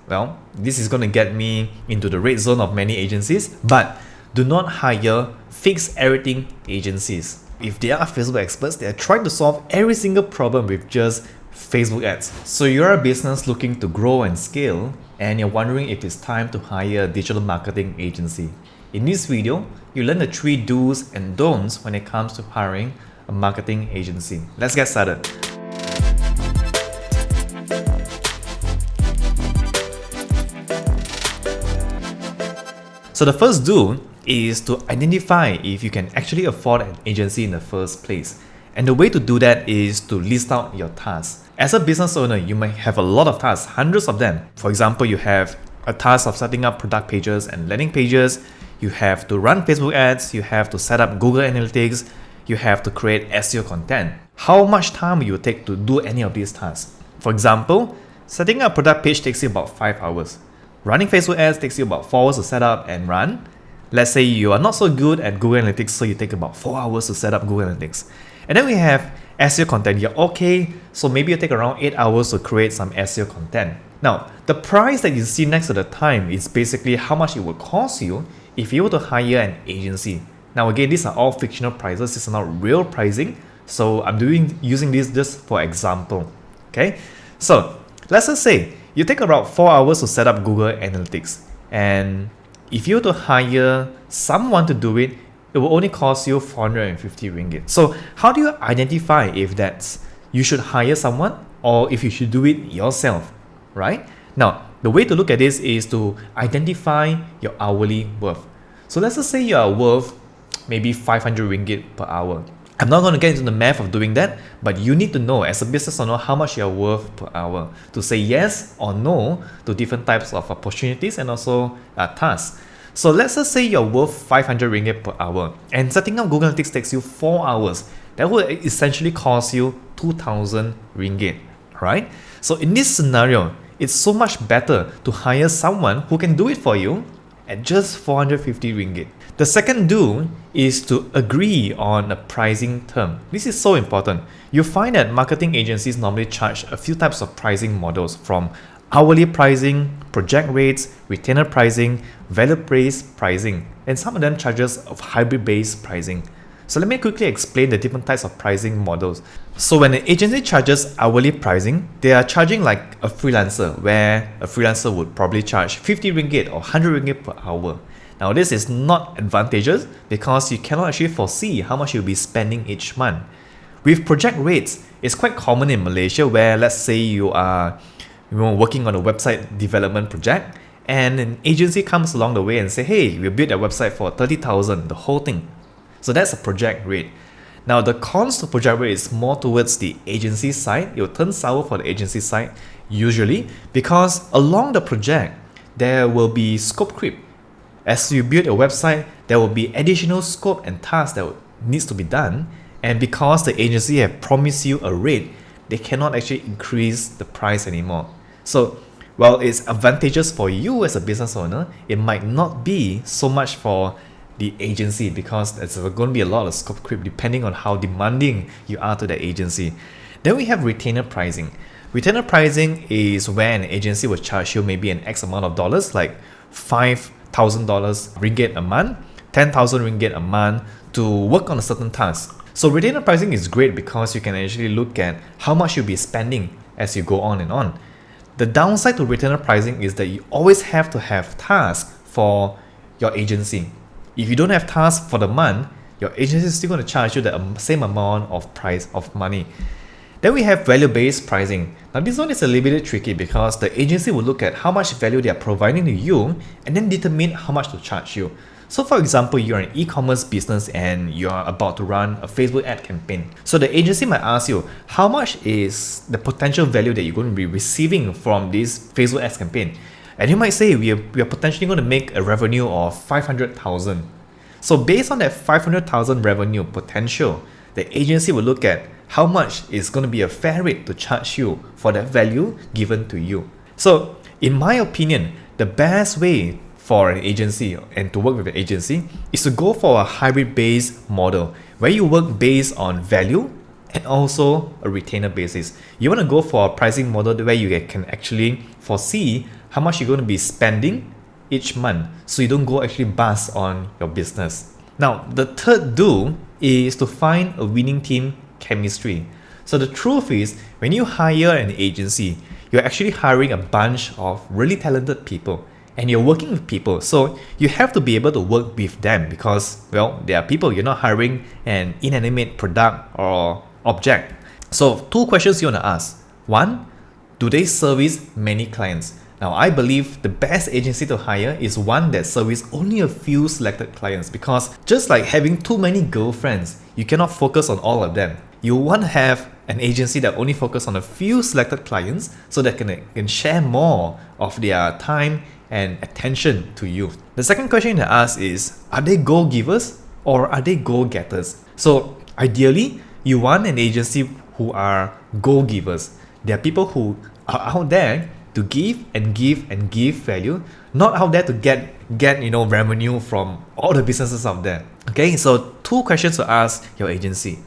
Well, this is going to get me into the red zone of many agencies, but do not hire fix everything agencies. If they are Facebook experts, they are trying to solve every single problem with just Facebook ads. So you're a business looking to grow and scale, and you're wondering if it's time to hire a digital marketing agency. In this video, you learn the 3 do's and don'ts when it comes to hiring a marketing agency. Let's get started. So the first do is to identify if you can actually afford an agency in the first place. And the way to do that is to list out your tasks. As a business owner, you might have a lot of tasks, hundreds of them. For example, you have a task of setting up product pages and landing pages. You have to run Facebook ads. You have to set up Google Analytics. You have to create SEO content. How much time will you take to do any of these tasks? For example, setting up a product page takes you about 5 hours. Running Facebook ads takes you about 4 hours to set up and run. Let's say you are not so good at Google Analytics, so you take about 4 hours to set up Google Analytics. And then we have SEO content. You're okay, so maybe you take around 8 hours to create some SEO content. Now, the price that you see next to the time is basically how much it would cost you if you were to hire an agency. Now again, these are all fictional prices. This is not real pricing. So I'm using this just for example. Okay, so let's just say you take around 4 hours to set up Google Analytics, and if you were to hire someone to do it, it will only cost you 450 ringgit. So how do you identify if you should hire someone or if you should do it yourself, right? Now, the way to look at this is to identify your hourly worth. So let's just say you are worth maybe 500 ringgit per hour. I'm not going to get into the math of doing that, but you need to know as a business owner how much you're worth per hour to say yes or no to different types of opportunities and also tasks. So let's just say you're worth 500 ringgit per hour and setting up Google Analytics takes you 4 hours. That would essentially cost you 2,000 ringgit, right? So in this scenario, it's so much better to hire someone who can do it for you at just 450 ringgit. The second do is to agree on a pricing term. This is so important. You'll find that marketing agencies normally charge a few types of pricing models, from hourly pricing, project rates, retainer pricing, value-based pricing, and some of them charges of hybrid-based pricing. So let me quickly explain the different types of pricing models. So when an agency charges hourly pricing, they are charging like a freelancer, where a freelancer would probably charge 50 ringgit or 100 ringgit per hour. Now this is not advantageous because you cannot actually foresee how much you'll be spending each month. With project rates, it's quite common in Malaysia where let's say you are working on a website development project and an agency comes along the way and say, hey, we built a website for 30,000, the whole thing. So that's a project rate. Now the cons to project rate is more towards the agency side. It will turn sour for the agency side usually because along the project, there will be scope creep. As you build a website, there will be additional scope and tasks that needs to be done. And because the agency have promised you a rate, they cannot actually increase the price anymore. So while it's advantageous for you as a business owner, it might not be so much for the agency because there's going to be a lot of scope creep depending on how demanding you are to the agency. Then we have retainer pricing. Retainer pricing is where an agency will charge you maybe an X amount of dollars, like $5,000 ringgit a month, 10,000 ringgit a month to work on a certain task. So retainer pricing is great because you can actually look at how much you'll be spending as you go on and on. The downside to retainer pricing is that you always have to have tasks for your agency. If you don't have tasks for the month, your agency is still going to charge you the same amount of price of money. Then we have value-based pricing. Now this one is a little bit tricky because the agency will look at how much value they are providing to you and then determine how much to charge you. So for example, you're an e-commerce business and you're about to run a Facebook ad campaign. So the agency might ask you, how much is the potential value that you're going to be receiving from this Facebook ads campaign? And you might say, we are potentially going to make a revenue of 500,000. So based on that 500,000 revenue potential, the agency will look at how much is going to be a fair rate to charge you for that value given to you. So in my opinion, the best way for an agency and to work with an agency is to go for a hybrid-based model where you work based on value and also a retainer basis. You want to go for a pricing model where you can actually foresee how much you're going to be spending each month, so you don't go actually bust on your business. Now, the third do is to find a winning team chemistry. So the truth is, when you hire an agency, you're actually hiring a bunch of really talented people, and you're working with people. So you have to be able to work with them because, well, they are people. You're not hiring an inanimate product or object. So 2 questions you want to ask. 1, do they service many clients? Now, I believe the best agency to hire is one that services only a few selected clients, because just like having too many girlfriends, you cannot focus on all of them. You want to have an agency that only focuses on a few selected clients so that can share more of their time and attention to you. The second question to ask is, are they go-givers or are they go-getters? So ideally, you want an agency who are go-givers. They are people who are out there to give and give and give value, not out there to get revenue from all the businesses out there. Okay, so 2 questions to ask your agency.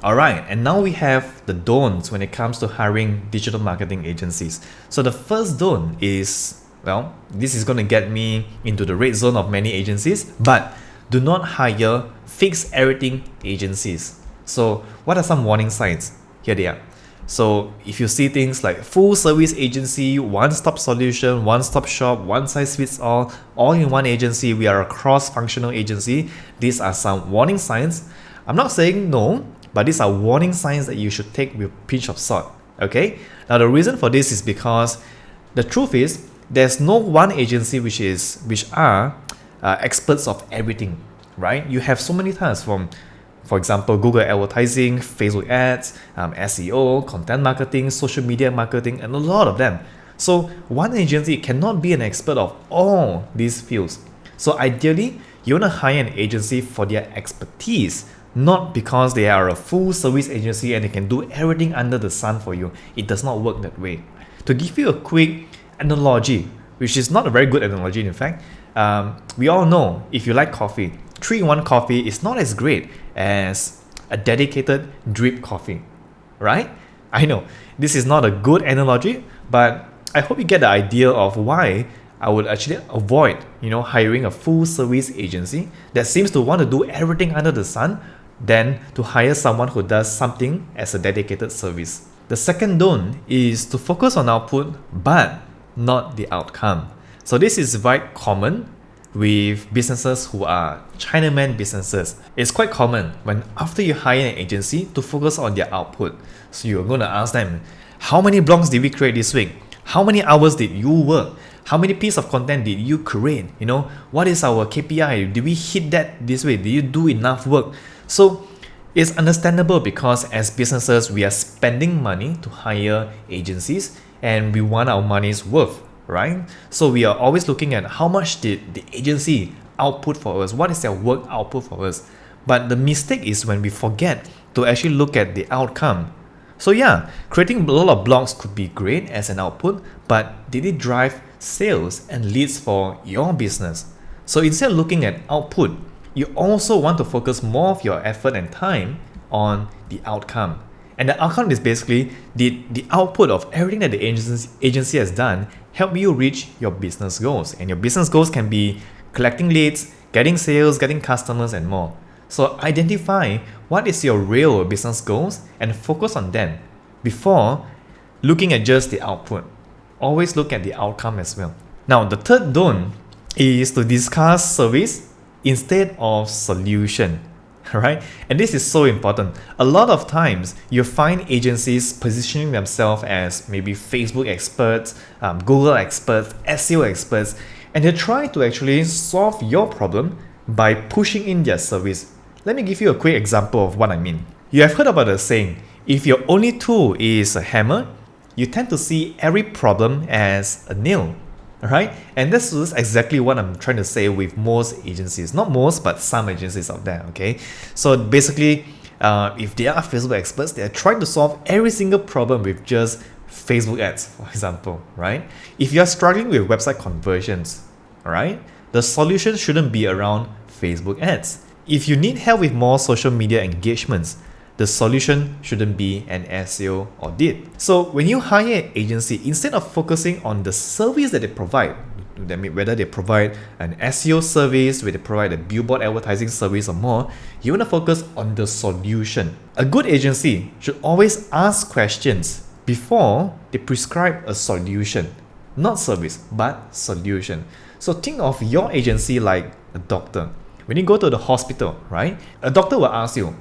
Alright, and now we have the don'ts when it comes to hiring digital marketing agencies. So the first don't is, well, this is going to get me into the red zone of many agencies, but do not hire fix everything agencies. So what are some warning signs? Here they are. So if you see things like full service agency, one-stop solution, one-stop shop, one size fits all in one agency, we are a cross-functional agency, these are some warning signs. I'm not saying no, but these are warning signs that you should take with a pinch of salt. Okay? Now the reason for this is because the truth is there's no one agency which are experts of everything, right? You have so many tasks from, for example, Google advertising, Facebook ads, SEO, content marketing, social media marketing, and a lot of them. So one agency cannot be an expert of all these fields. So ideally, you want to hire an agency for their expertise, not because they are a full service agency and they can do everything under the sun for you. It does not work that way. To give you a quick analogy, which is not a very good analogy in fact, we all know if you like coffee, 3-in-1 coffee is not as great as a dedicated drip coffee, right? I know this is not a good analogy, but I hope you get the idea of why I would actually avoid, hiring a full service agency that seems to want to do everything under the sun than to hire someone who does something as a dedicated service. The second don't is to focus on output but not the outcome. So this is quite common with businesses who are Chinaman businesses. It's quite common when after you hire an agency to focus on their output. So you're going to ask them, how many blogs did we create this week? How many hours did you work? How many pieces of content did you create? What is our KPI? Did we hit that this way? Did you do enough work? So it's understandable because as businesses, we are spending money to hire agencies and we want our money's worth, right? So we are always looking at how much did the agency output for us? What is their work output for us? But the mistake is when we forget to actually look at the outcome. So yeah, creating a lot of blogs could be great as an output, but did it drive sales and leads for your business? So instead of looking at output, you also want to focus more of your effort and time on the outcome. And the outcome is basically the output of everything that the agency has done help you reach your business goals. And your business goals can be collecting leads, getting sales, getting customers, and more. So identify what is your real business goals and focus on them before looking at just the output. Always look at the outcome as well. Now, the third don't is to discuss service instead of solution, right? And this is so important. A lot of times you find agencies positioning themselves as maybe Facebook experts, Google experts, SEO experts, and they try to actually solve your problem by pushing in their service. Let me give you a quick example of what I mean. You have heard about the saying, if your only tool is a hammer, you tend to see every problem as a nail, right? And this is exactly what I'm trying to say with most agencies. Not most, but some agencies out there, okay? So basically, if they are Facebook experts, they're trying to solve every single problem with just Facebook ads, for example, right? If you're struggling with website conversions, all right, the solution shouldn't be around Facebook ads. If you need help with more social media engagements, the solution shouldn't be an SEO audit. So when you hire an agency, instead of focusing on the service that they provide, whether they provide an SEO service, whether they provide a billboard advertising service or more, you want to focus on the solution. A good agency should always ask questions before they prescribe a solution. Not service, but solution. So think of your agency like a doctor. When you go to the hospital, right? A doctor will ask you,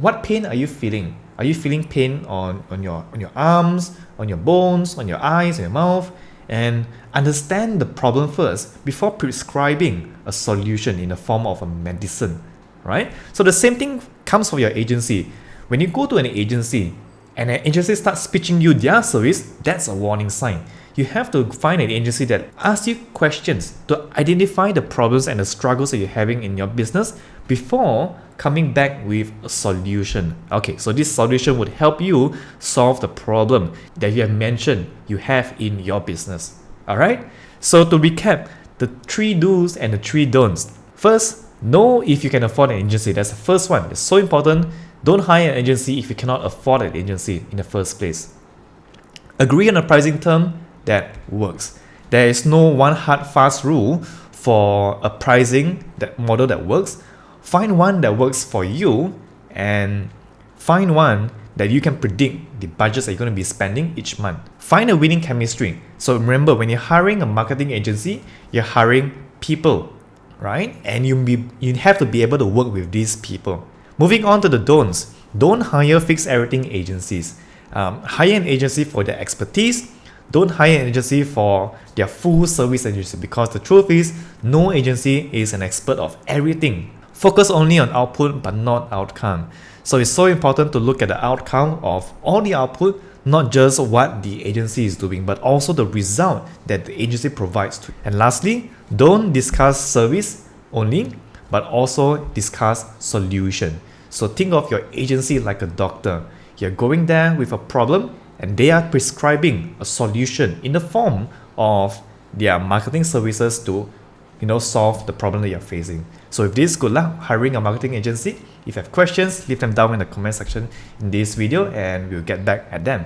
what pain are you feeling? Are you feeling pain on your arms, on your bones, on your eyes, on your mouth? And understand the problem first before prescribing a solution in the form of a medicine, right? So the same thing comes for your agency. When you go to an agency and an agency starts pitching you their service, that's a warning sign. You have to find an agency that asks you questions to identify the problems and the struggles that you're having in your business before coming back with a solution. Okay, so this solution would help you solve the problem that you have mentioned you have in your business. Alright, so to recap, the 3 do's and the 3 don'ts. First, know if you can afford an agency. That's the first one. It's so important. Don't hire an agency if you cannot afford an agency in the first place. Agree on a pricing term that works. There is no one hard fast rule for a pricing that model that works. Find one that works for you and find one that you can predict the budgets that you're going to be spending each month. Find a winning chemistry. So remember, when you're hiring a marketing agency, you're hiring people, right? And you have to be able to work with these people. Moving on to the don'ts. Don't hire fix everything agencies. Hire an agency for their expertise. Don't hire an agency for their full service agency, because the truth is no agency is an expert of everything. Focus only on output but not outcome. So it's so important to look at the outcome of all the output, not just what the agency is doing, but also the result that the agency provides to you. And lastly, don't discuss service only, but also discuss solution. So think of your agency like a doctor. You're going there with a problem and they are prescribing a solution in the form of their marketing services to solve the problem that you're facing. So if this is good luck hiring a marketing agency. If you have questions, leave them down in the comment section in this video and we'll get back at them.